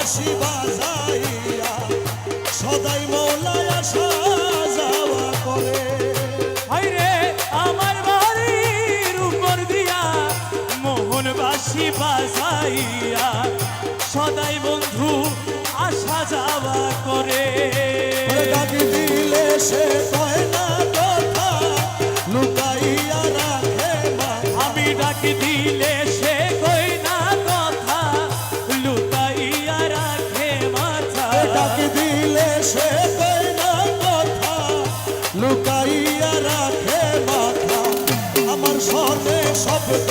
বাঁশি বাজাইয়া সদাই মৌলায় আসা যাওয়া করে। আইরে আমার বাড়ির উপর দিয়া মোহন বাঁশি বাজাইয়া সদাই বন্ধু আসা যাওয়া করে। ডাক দিলে সে কয় না কথা লুকাইয়া রাখে মাথা। আমি ডাক দিলে সে কই না কথা লুকাইয়া রাখে মাথা। ডাক দিলে সে কয় না কথা লুকাইয়া রাখে মাথা। আমার সনে শব্দ